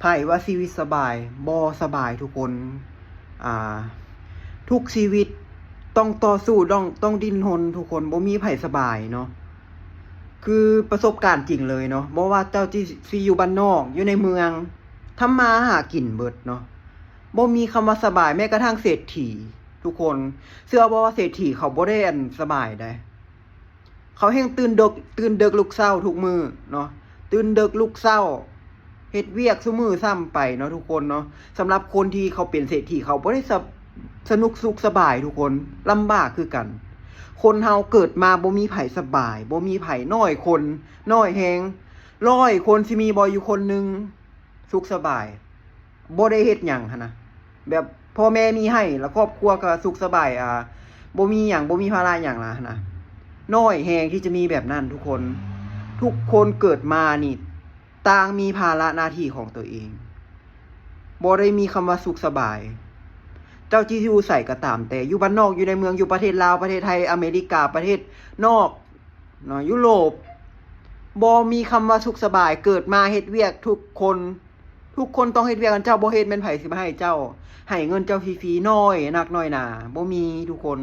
ไผว่าชีวิตสบายบ่สบายทุกคนอ่าทุกชีวิตต้องต่อสู้ต้องดิ้นรนทุกคนบ่มีไผสบายเนาะคือประสบการณ์จริงเลยเนาะบ่ว่าเจ้าสิอยู่บ้านนอกอยู่ในเมืองทำมาหากินเบิดเนาะบ่มีคำว่าสบายแม้กระทั่งเศรษฐีทุกคนเชื่อบ่ว่าเศรษฐีเขาบ่ได้สบายได้เขาแฮ่งตื่นดึกลุกเช้าทุกมื้อเนาะตื่นดึกลุกเช้าเฮ็ดเวียกซุมื้อซ้ำไปเนาะทุกคนเนาะสำหรับคนที่เขาเป็นเศรษฐีเขาบ่ได้สนุกสุขสบายทุกคนลำบากคือกัน คนเฮาเกิดมาบ่มีไผสบายบ่มีไผน้อยคนน้อยแฮง100คนสิมีบ่อยู่คนหนึ่งสุขสบายบ่ได้เฮ็ดหยังหันนะแบบพ่อแม่มีให้แล้วครอบครัวก็สุขสบายบ่มีหยังบ่มีภาระหยังล่ะหั้นนะน้อยแฮงที่จะมีแบบนั้นทุกคนเกิดมานี่ต่างมีภาระหน้าที่ของตัวเองบ่ได้มีคำว่าสุขสบายเจ้าที่อยู่ใส่ก็ตามแต่อยู่บ้านนอกอยู่ในเมืองอยู่ประเทศลาวประเทศไทยอเมริกาประเทศนอกเนาะยุโรปบ่มีคำว่าสุขสบายเกิดมาเฮ็ดเวียกทุกคนต้องเฮ็ดเวียกกันเจ้าบ่เฮ็ดแม่นไผสิมาให้เจ้าให้เงินเจ้าฟรีๆน้อยนักน้อยหนาบ่มีทุกคน